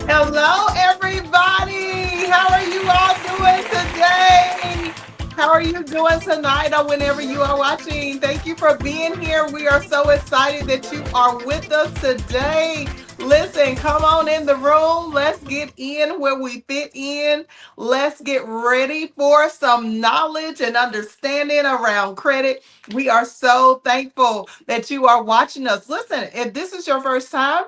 Hello, everybody. How are you all doing today? How are you doing tonight or whenever you are watching? Thank you for being here. We are so excited that you are with us today. Listen, come on in the room. Let's get in where we fit in. Let's get ready for some knowledge and understanding around credit. We are so thankful that you are watching us. Listen, if this is your first time,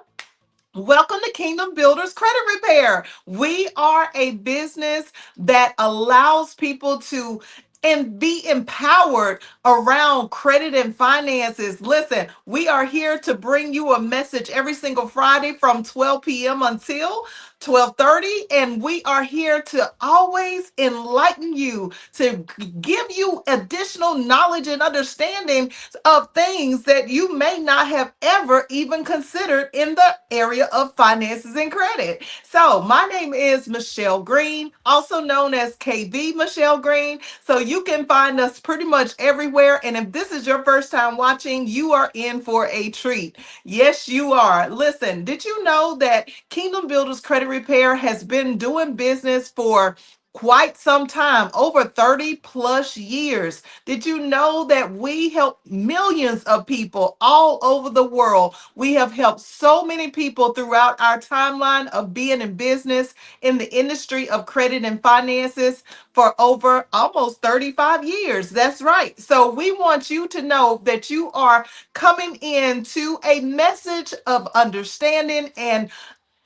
welcome to Kingdom Builders Credit Repair. We are a business that allows people to and be empowered around credit and finances. Listen, we are here to bring you a message every single Friday from 12 p.m. until 12:30, and we are here to always enlighten you, to give you additional knowledge and understanding of things that you may not have ever even considered in the area of finances and credit. So, my name is Michelle Green, also known as KB Michelle Green. So, you can find us pretty much everywhere. And if this is your first time watching, you are in for a treat. Yes, you are. Listen, did you know that Kingdom Builders Credit Repair has been doing business for quite some time, over 30 plus years? Did you know that we help millions of people all over the world? We have helped so many people throughout our timeline of being in business in the industry of credit and finances for over almost 35 years. That's right. So we want you to know that you are coming into a message of understanding and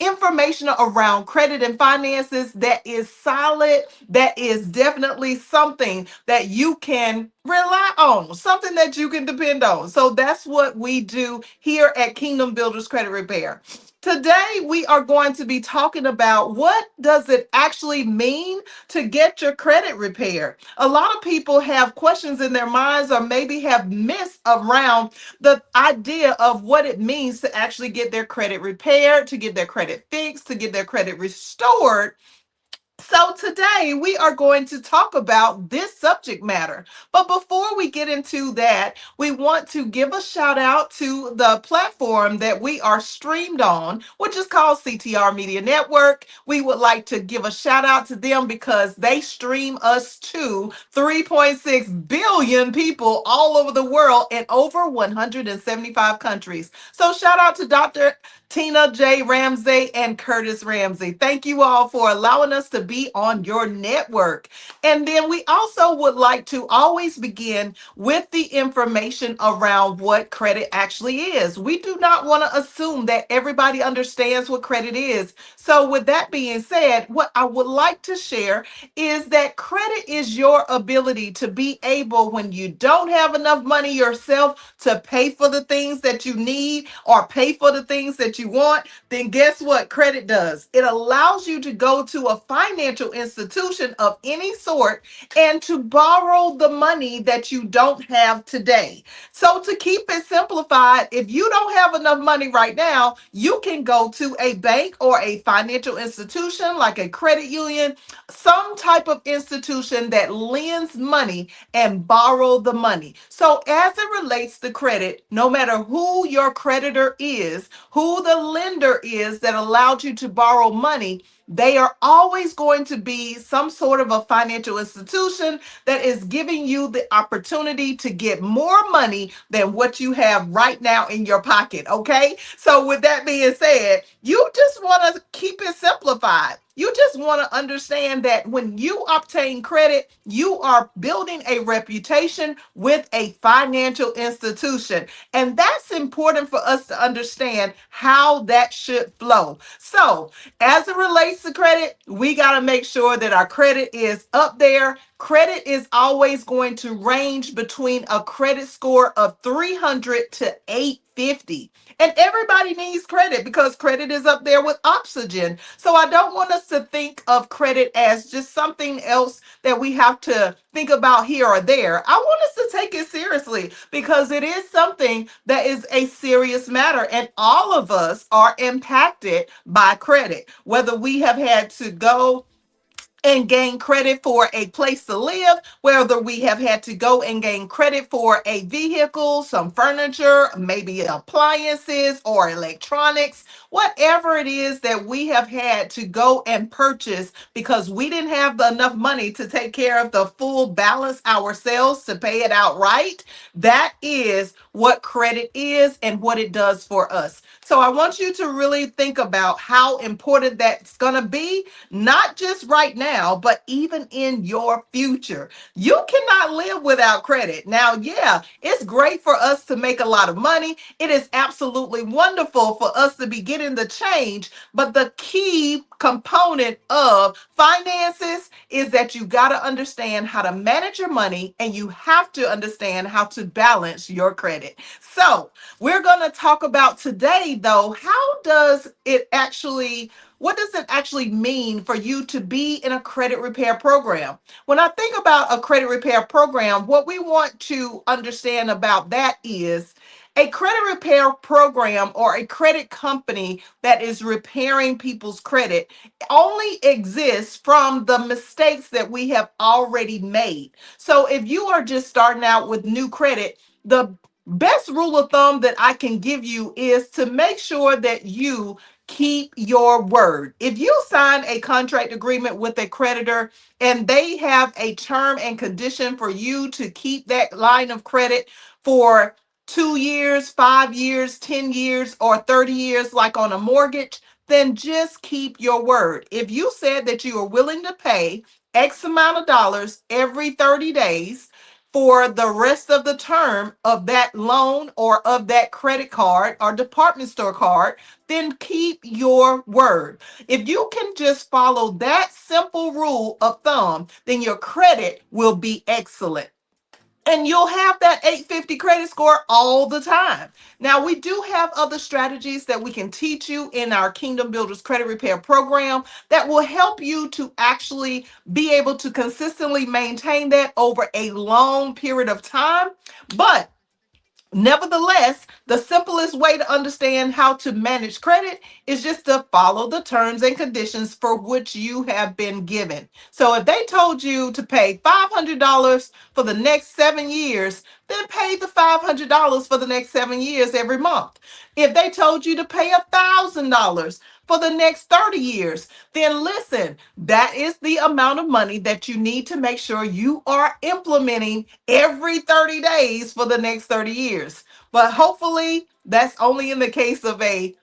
information around credit and finances that is solid, that is definitely something that you can rely on, something that you can depend on. So that's what we do here at Kingdom Builders Credit Repair. Today we are going to be talking about what does it actually mean to get your credit repaired. A lot of people have questions in their minds or maybe have missed around the idea of what it means to actually get their credit repaired, to get their credit fixed, to get their credit restored. So, today we are going to talk about this subject matter. But before we get into that, we want to give a shout out to the platform that we are streamed on, which is called CTR Media Network. We would like to give a shout out to them because they stream us to 3.6 billion people all over the world in over 175 countries. So, shout out to Dr. Tina J. Ramsey and Curtis Ramsey. Thank you all for allowing us to be on your network. And then we also would like to always begin with the information around what credit actually is. We do not want to assume that everybody understands what credit is. So, with that being said, what I would like to share is that credit is your ability to be able, when you don't have enough money yourself, to pay for the things that you need or pay for the things that you want. Then guess what credit does? It allows you to go to a financial institution of any sort and to borrow the money that you don't have today. So, to keep it simplified, if you don't have enough money right now, you can go to a bank or a financial institution like a credit union, some type of institution that lends money, and borrow the money. So, as it relates to credit, no matter who your creditor is, who the lender is that allowed you to borrow money, they are always going to be some sort of a financial institution that is giving you the opportunity to get more money than what you have right now in your pocket. Okay. So, with that being said, you just want to keep it simplified. You just want to understand that when you obtain credit, you are building a reputation with a financial institution. And that's important for us to understand how that should flow. So, as it relates to credit, we got to make sure that our credit is up there. Credit is always going to range between a credit score of 300 to 850. And everybody needs credit because credit is up there with oxygen. So I don't want us to think of credit as just something else that we have to think about here or there. I want us to take it seriously because it is something that is a serious matter, and all of us are impacted by credit, whether we have had to go and gain credit for a place to live, whether we have had to go and gain credit for a vehicle, some furniture, maybe appliances or electronics, whatever it is that we have had to go and purchase because we didn't have enough money to take care of the full balance ourselves to pay it outright. That is what credit is and what it does for us. So I want you to really think about how important that's going to be, not just right now, but even in your future. You cannot live without credit. Now, yeah, it's great for us to make a lot of money. It is absolutely wonderful for us to be getting the change. But the key component of finances is that you got to understand how to manage your money, and you have to understand how to balance your credit. So, we're going to talk about today, though, what does it actually mean for you to be in a credit repair program? When I think about a credit repair program, what we want to understand about that is a credit repair program or a credit company that is repairing people's credit only exists from the mistakes that we have already made. So if you are just starting out with new credit, the best rule of thumb that I can give you is to make sure that you keep your word. If you sign a contract agreement with a creditor and they have a term and condition for you to keep that line of credit for 2 years, 5 years, 10 years, or 30 years, like on a mortgage, then just keep your word. If you said that you are willing to pay X amount of dollars every 30 days, for the rest of the term of that loan or of that credit card or department store card, then keep your word. If you can just follow that simple rule of thumb, then your credit will be excellent. And you'll have that 850 credit score all the time. Now, we do have other strategies that we can teach you in our Kingdom Builders Credit Repair Program that will help you to actually be able to consistently maintain that over a long period of time. But nevertheless, the simplest way to understand how to manage credit is just to follow the terms and conditions for which you have been given. So if they told you to pay $500 for the next 7 years, then pay the $500 for the next 7 years every month. If they told you to pay $1,000 for the next 30 years, then listen, that is the amount of money that you need to make sure you are implementing every 30 days for the next 30 years. But hopefully, that's only in the case of a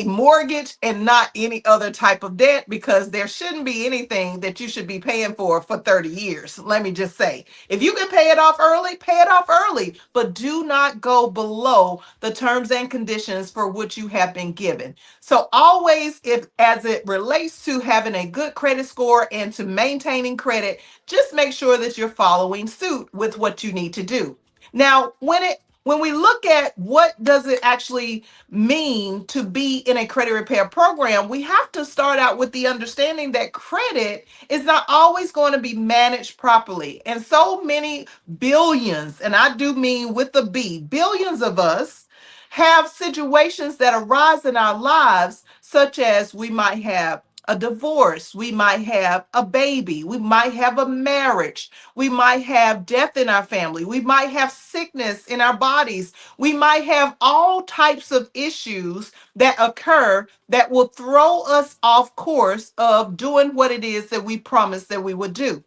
mortgage and not any other type of debt, because there shouldn't be anything that you should be paying for 30 years. Let me just say, if you can pay it off early, pay it off early, but do not go below the terms and conditions for which you have been given. So always, if as it relates to having a good credit score and to maintaining credit, just make sure that you're following suit with what you need to do. Now, when we look at what does it actually mean to be in a credit repair program, we have to start out with the understanding that credit is not always going to be managed properly. And so many billions, and I do mean with the B, billions of us have situations that arise in our lives, such as we might have a divorce, we might have a baby, we might have a marriage, we might have death in our family, we might have sickness in our bodies, we might have all types of issues that occur that will throw us off course of doing what it is that we promised that we would do.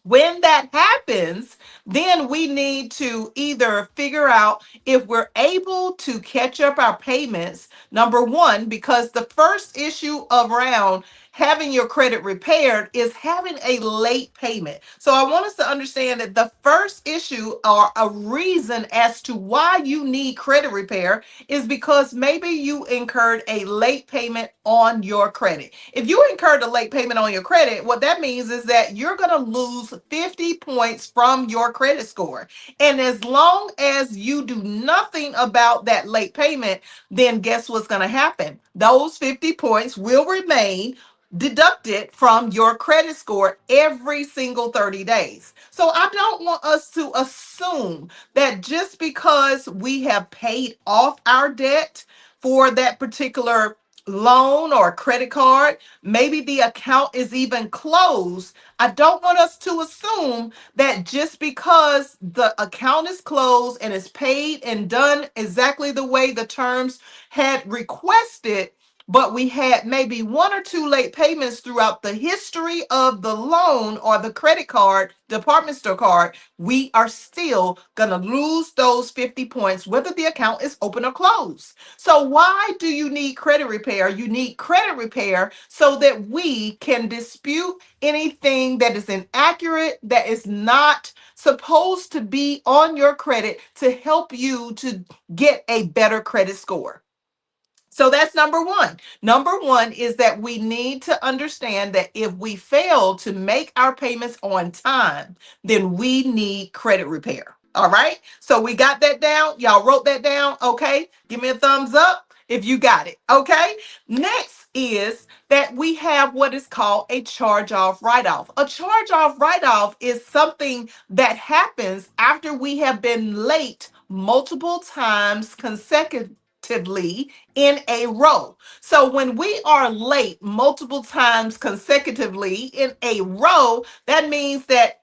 When that happens, then we need to either figure out if we're able to catch up our payments, number one, because the first issue around having your credit repaired is having a late payment. So I want us to understand that the first issue or a reason as to why you need credit repair is because maybe you incurred a late payment on your credit. If you incurred a late payment on your credit, what that means is that you're going to lose 50 points from your credit score. And as long as you do nothing about that late payment, then guess what's going to happen? Those 50 points will remain deducted from your credit score every single 30 days. So I don't want us to assume that just because we have paid off our debt for that particular loan or credit card. Maybe the account is even closed. I don't want us to assume that just because the account is closed and is paid and done exactly the way the terms had requested, but we had maybe one or two late payments throughout the history of the loan or the credit card, department store card, we are still going to lose those 50 points, whether the account is open or closed. So, why do you need credit repair? You need credit repair so that we can dispute anything that is inaccurate, that is not supposed to be on your credit to help you to get a better credit score. So that's number one. Number one is that we need to understand that if we fail to make our payments on time, then we need credit repair. All right. So we got that down. Y'all wrote that down. Okay. Give me a thumbs up if you got it. Okay. Next is that we have what is called a charge off write off. A charge off write off is something that happens after we have been late multiple times consecutively in a row. So when we are late multiple times consecutively in a row, that means that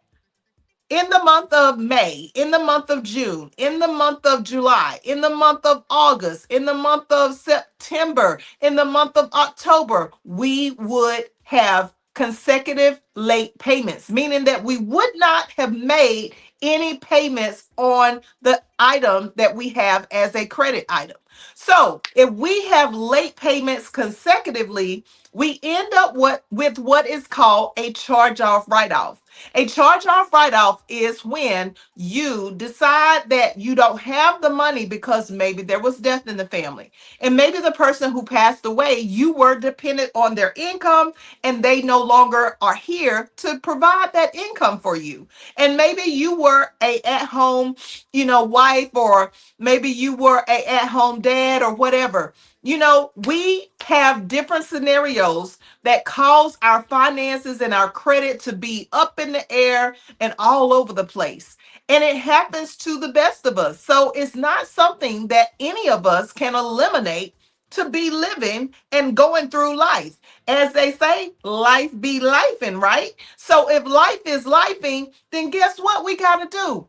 in the month of May, in the month of June, in the month of July, in the month of August, in the month of September, in the month of October, we would have consecutive late payments, meaning that we would not have made any payments on the item that we have as a credit item. So if we have late payments consecutively, we end up with what is called a charge off write off. A charge off write off is when you decide that you don't have the money because maybe there was death in the family. And maybe the person who passed away, you were dependent on their income and they no longer are here to provide that income for you. And maybe you were a at home, wife, or maybe you were a at home dad or whatever. We have different scenarios that cause our finances and our credit to be up in the air and all over the place. And it happens to the best of us. So it's not something that any of us can eliminate to be living and going through life. As they say, life be lifing, right? So if life is lifing, then guess what we got to do?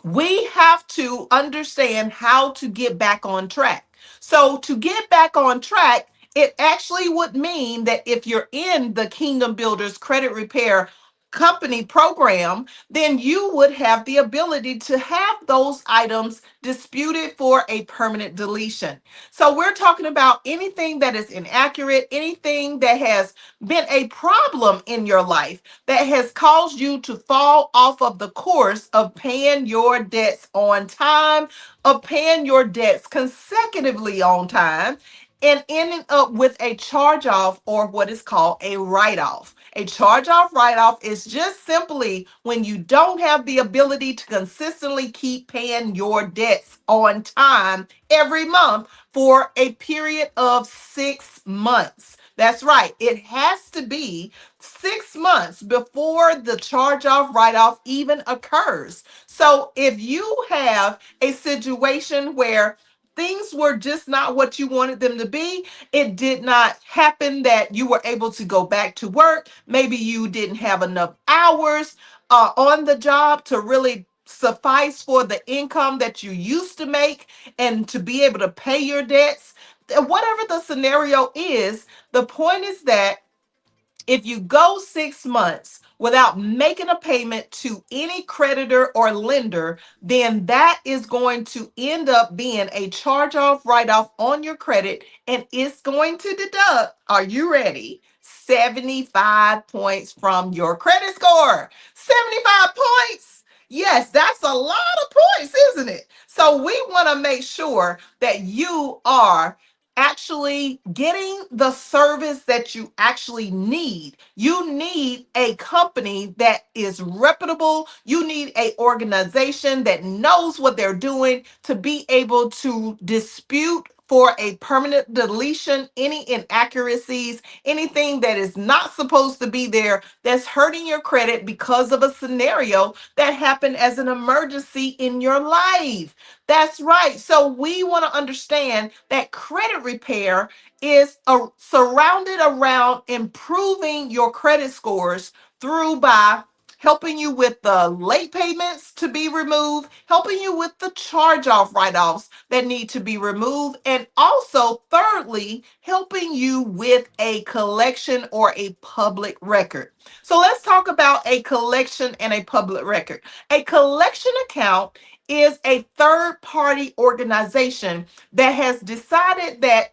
We have to understand how to get back on track. So, to get back on track, it actually would mean that if you're in the Kingdom Builders Credit Repair Company program, then you would have the ability to have those items disputed for a permanent deletion. So, we're talking about anything that is inaccurate, anything that has been a problem in your life that has caused you to fall off of the course of paying your debts on time, of paying your debts consecutively on time, and ending up with a charge off or what is called a write off. A charge off write off is just simply when you don't have the ability to consistently keep paying your debts on time every month for a period of 6 months. That's right. It has to be 6 months before the charge off write off even occurs. So if you have a situation where things were just not what you wanted them to be, it did not happen that you were able to go back to work. Maybe you didn't have enough hours on the job to really suffice for the income that you used to make and to be able to pay your debts. Whatever the scenario is, the point is that if you go 6 months without making a payment to any creditor or lender, then that is going to end up being a charge off write off on your credit, and it's going to deduct, are you ready? 75 points from your credit score. 75 points. Yes, that's a lot of points, isn't it? So we want to make sure that you are actually getting the service that you actually need. You need a company that is reputable. You need a organization that knows what they're doing to be able to dispute for a permanent deletion, any inaccuracies, anything that is not supposed to be there that's hurting your credit because of a scenario that happened as an emergency in your life. That's right. So we want to understand that credit repair is surrounded around improving your credit scores through by helping you with the late payments to be removed, helping you with the charge off write offs that need to be removed, and also, thirdly, helping you with a collection or a public record. So let's talk about a collection and a public record. A collection account is a third party organization that has decided that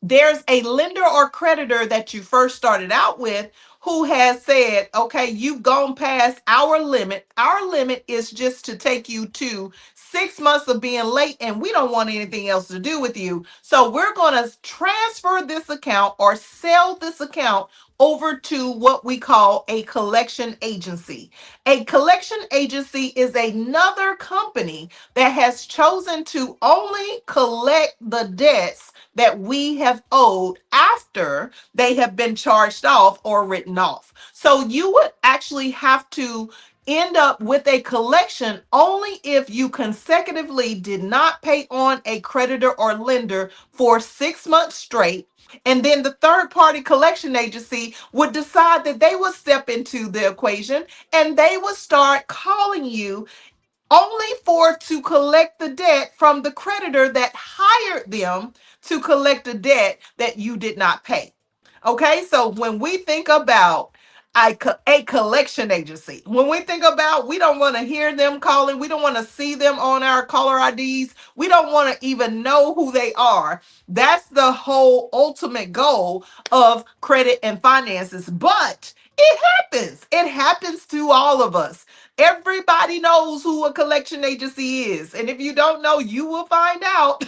there's a lender or creditor that you first started out with who has said, okay, you've gone past our limit. Our limit is just to take you to 6 months of being late, and we don't want anything else to do with you. So we're going to transfer this account or sell this account over to what we call a collection agency. A collection agency is another company that has chosen to only collect the debts that we have owed after they have been charged off or written off. So you would actually have to end up with a collection only if you consecutively did not pay on a creditor or lender for 6 months straight. And then the third party collection agency would decide that they would step into the equation and they would start calling you only for to collect the debt from the creditor that hired them to collect the debt that you did not pay. Okay, so when we think about a collection agency, when we think about, we don't want to hear them calling, we don't want to see them on our caller IDs, we don't want to even know who they are. That's the whole ultimate goal of credit and finances. But it happens to all of us. Everybody knows who a collection agency is. And if you don't know, you will find out.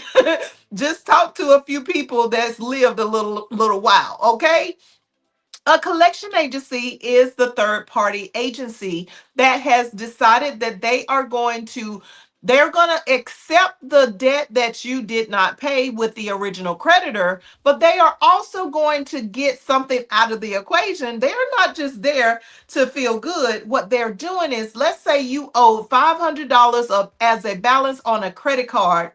Just talk to a few people that's lived a little while, okay? A collection agency is the third party agency that has decided that they're going to accept the debt that you did not pay with the original creditor, but they are also going to get something out of the equation. They're not just there to feel good. What they're doing is, let's say you owe $500 of as a balance on a credit card,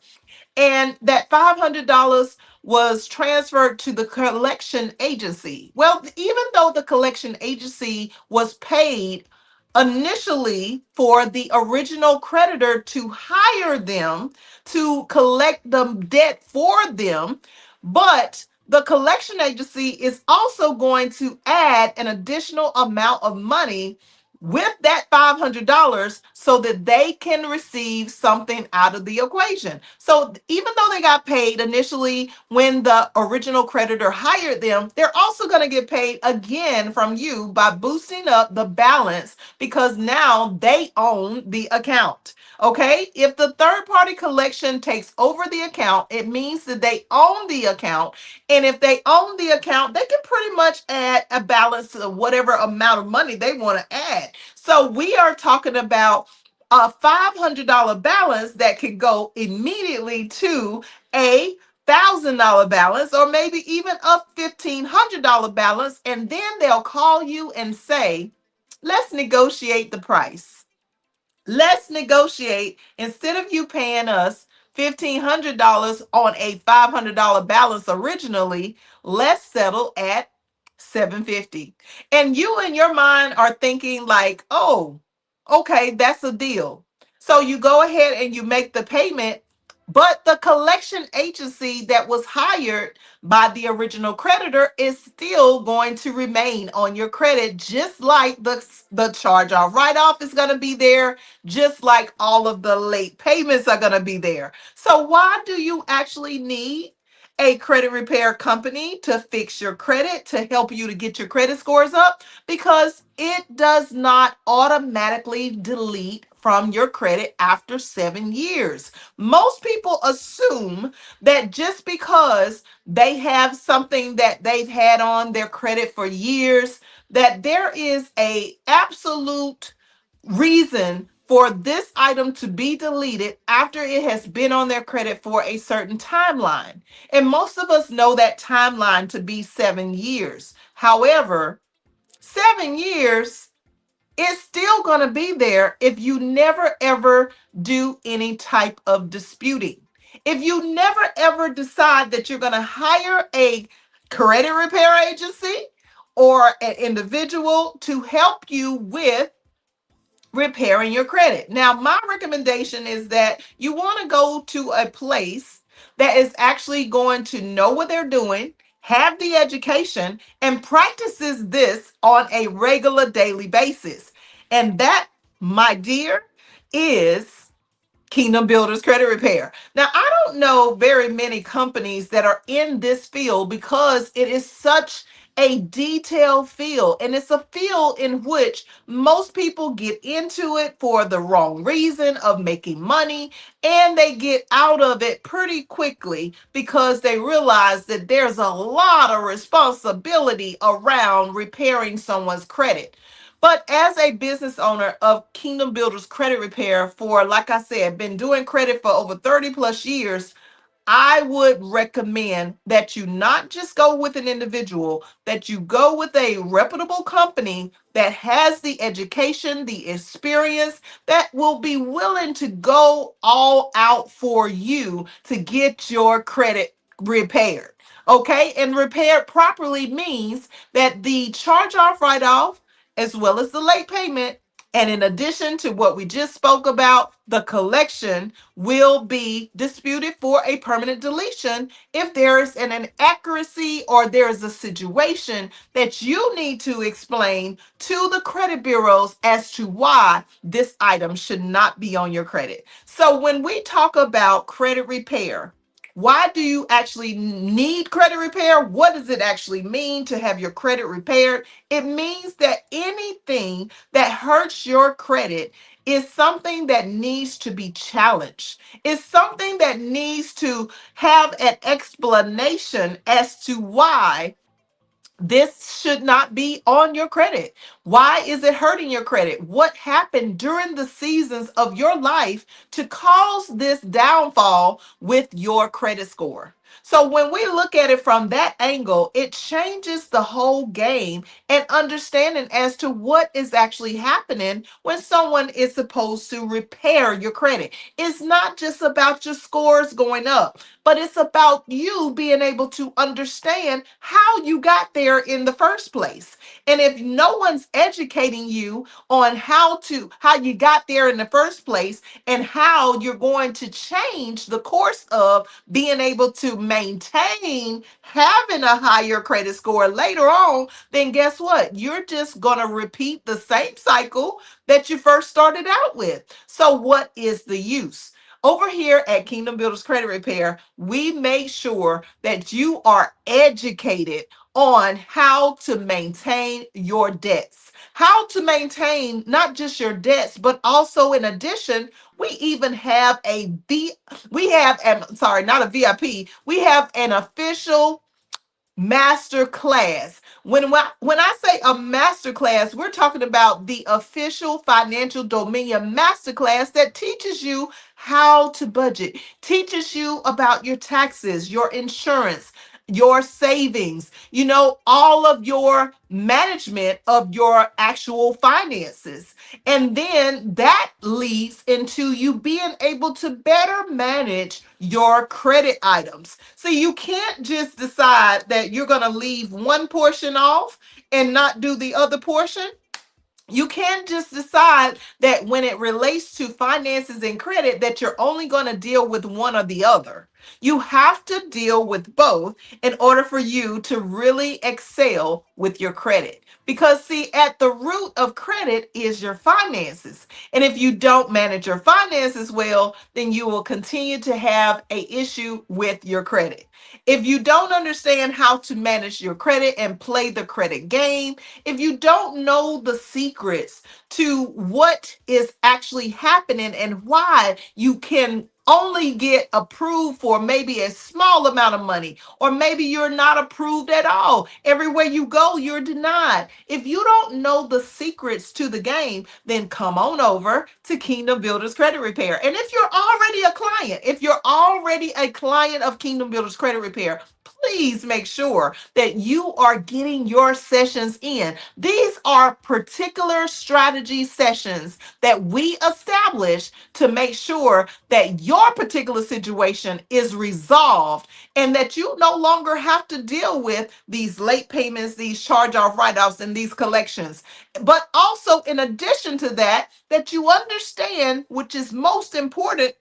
and that $500 was transferred to the collection agency. Well, even though the collection agency was paid initially for the original creditor to hire them to collect the debt for them, but the collection agency is also going to add an additional amount of money with that $500 so that they can receive something out of the equation. So even though they got paid initially when the original creditor hired them, they're also going to get paid again from you by boosting up the balance because now they own the account. Okay, if the third party collection takes over the account, it means that they own the account. And if they own the account, they can pretty much add a balance of whatever amount of money they want to add. So we are talking about a $500 balance that could go immediately to a $1,000 balance, or maybe even a $1,500 balance. And then they'll call you and say, let's negotiate the price. Let's negotiate. Instead of you paying us $1,500 on a $500 balance originally, let's settle at $750. And you in your mind are thinking like, oh, okay, that's a deal. So you go ahead and you make the payment, but the collection agency that was hired by the original creditor is still going to remain on your credit, just like the charge off write off is going to be there, just like all of the late payments are going to be there. So why do you actually need a credit repair company to fix your credit, to help you to get your credit scores up? Because it does not automatically delete from your credit after 7 years. Most people assume that just because they have something that they've had on their credit for years, that there is a absolute reason for this item to be deleted after it has been on their credit for a certain timeline. And most of us know that timeline to be 7 years. However, 7 years, it's still going to be there if you never ever do any type of disputing. If you never ever decide that you're going to hire a credit repair agency or an individual to help you with repairing your credit. Now, my recommendation is that you want to go to a place that is actually going to know what they're doing, have the education, and practices this on a regular daily basis. And that, my dear, is Kingdom Builders Credit Repair. Now, I don't know very many companies that are in this field because it is such a detailed field, and it's a field in which most people get into it for the wrong reason of making money, and they get out of it pretty quickly because they realize that there's a lot of responsibility around repairing someone's credit. But as a business owner of Kingdom Builders Credit Repair for, like I said, been doing credit for over 30 plus years, I would recommend that you not just go with an individual, that you go with a reputable company that has the education, the experience, that will be willing to go all out for you to get your credit repaired. Okay, and repaired properly means that the charge off write off, as well as the late payment, and in addition to what we just spoke about, the collection will be disputed for a permanent deletion if there is an inaccuracy or there is a situation that you need to explain to the credit bureaus as to why this item should not be on your credit. So when we talk about credit repair, why do you actually need credit repair? What does it actually mean to have your credit repaired? It means that anything that hurts your credit is something that needs to be challenged. It's something that needs to have an explanation as to why this should not be on your credit. Why is it hurting your credit? What happened during the seasons of your life to cause this downfall with your credit score? So when we look at it from that angle, it changes the whole game and understanding as to what is actually happening when someone is supposed to repair your credit. It's not just about your scores going up, but it's about you being able to understand how you got there in the first place. And if no one's educating you on how you got there in the first place and how you're going to change the course of being able to maintain having a higher credit score later on, then guess what? You're just going to repeat the same cycle that you first started out with. So what is the use? Over here at Kingdom Builders Credit Repair, we make sure that you are educated on how to maintain your debts, how to maintain not just your debts, but also in addition, we even have not a VIP, we have an official master class. When I say a master class, we're talking about the official financial dominion master class that teaches you how to budget, teaches you about your taxes, your insurance, your savings, all of your management of your actual finances. And then that leads into you being able to better manage your credit items. So you can't just decide that you're going to leave one portion off and not do the other portion. You can't just decide that when it relates to finances and credit that you're only going to deal with one or the other. You have to deal with both in order for you to really excel with your credit. Because see, at the root of credit is your finances. And if you don't manage your finances well, then you will continue to have a issue with your credit. If you don't understand how to manage your credit and play the credit game, if you don't know the secrets to what is actually happening and why you can only get approved for maybe a small amount of money, or maybe you're not approved at all. Everywhere you go, you're denied. If you don't know the secrets to the game, then come on over to Kingdom Builders Credit Repair. And if you're already a client of Kingdom Builders Credit Repair, please make sure that you are getting your sessions in. These are particular strategy sessions that we establish to make sure that your particular situation is resolved and that you no longer have to deal with these late payments, these charge off write offs, and these collections. But also, in addition to that, that you understand, which is most important,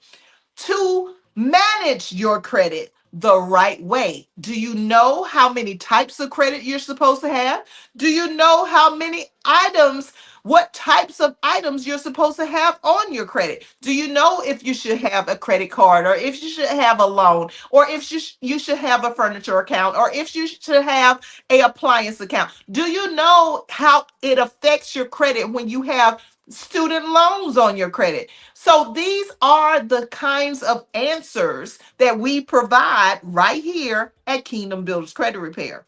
to manage your credit the right way. Do you know how many types of credit you're supposed to have? Do you know how many items, what types of items you're supposed to have on your credit? Do you know if you should have a credit card, or if you should have a loan, or if you should have a furniture account, or if you should have a appliance account? Do you know how it affects your credit when you have student loans on your credit? So these are the kinds of answers that we provide right here at Kingdom Builders Credit Repair.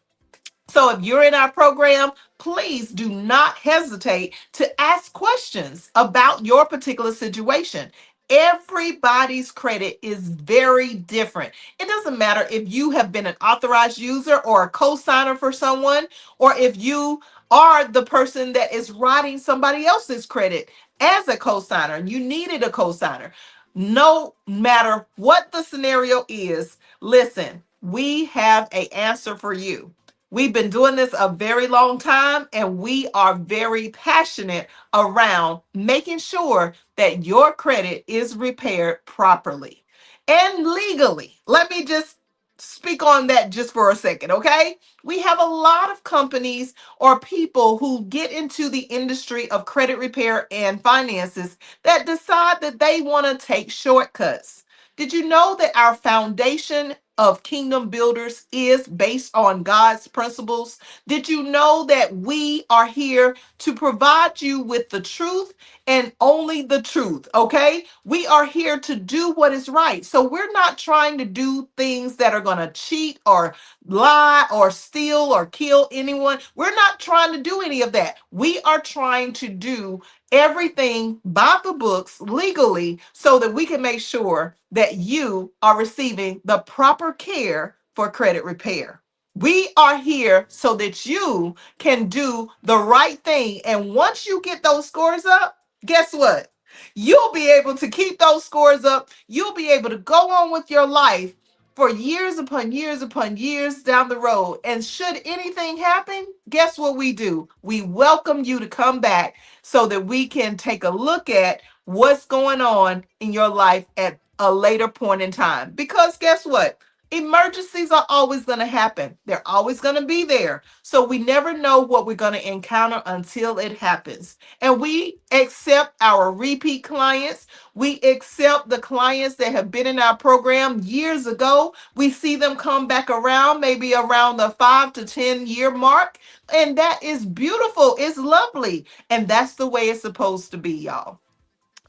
So if you're in our program, please do not hesitate to ask questions about your particular situation. Everybody's credit is very different. It doesn't matter if you have been an authorized user or a co-signer for someone, or if you are the person that is writing somebody else's credit as a co-signer and you needed a co-signer. No matter what the scenario is, listen, we have an answer for you. We've been doing this a very long time, and we are very passionate around making sure that your credit is repaired properly and legally. Let me just speak on that just for a second, okay? We have a lot of companies or people who get into the industry of credit repair and finances that decide that they want to take shortcuts. Did you know that our foundation of Kingdom Builders is based on God's principles? Did you know that we are here to provide you with the truth and only the truth? Okay, we are here to do what is right. So we're not trying to do things that are going to cheat or lie or steal or kill anyone. We're not trying to do any of that. We are trying to do everything by the books legally so that we can make sure that you are receiving the proper care for credit repair. We are here so that you can do the right thing. And once you get those scores up, guess what? You'll be able to keep those scores up. You'll be able to go on with your life for years upon years upon years down the road. And should anything happen, guess what we do? We welcome you to come back so that we can take a look at what's going on in your life at a later point in time. Because guess what? Emergencies are always going to happen. They're always going to be there. So we never know what we're going to encounter until it happens. And we accept our repeat clients. We accept the clients that have been in our program years ago. We see them come back around, maybe around the 5 to 10 year mark. And that is beautiful. It's lovely. And that's the way it's supposed to be, y'all.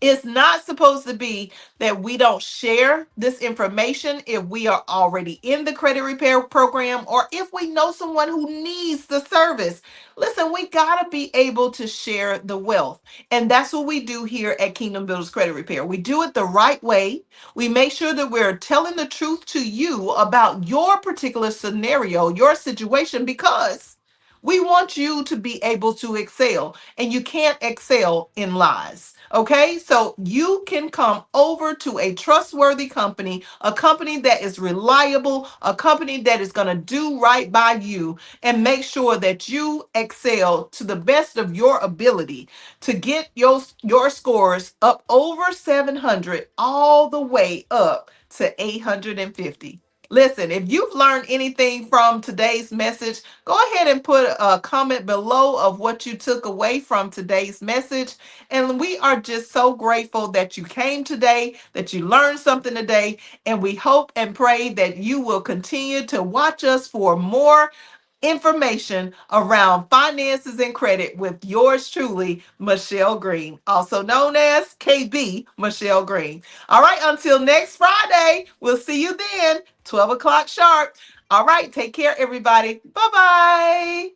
It's not supposed to be that we don't share this information if we are already in the credit repair program or if we know someone who needs the service. Listen, we got to be able to share the wealth. And that's what we do here at Kingdom Builders Credit Repair. We do it the right way. We make sure that we're telling the truth to you about your particular scenario, your situation, because we want you to be able to excel, and you can't excel in lies. Okay, so you can come over to a trustworthy company, a company that is reliable, a company that is going to do right by you and make sure that you excel to the best of your ability to get your scores up over 700 all the way up to 850. Listen, if you've learned anything from today's message, go ahead and put a comment below of what you took away from today's message. And we are just so grateful that you came today, that you learned something today. And we hope and pray that you will continue to watch us for more information around finances and credit with yours truly, Michelle Green, also known as KB Michelle Green. All right, until next Friday, we'll see you then, 12 o'clock sharp. All right, take care, everybody. Bye-bye.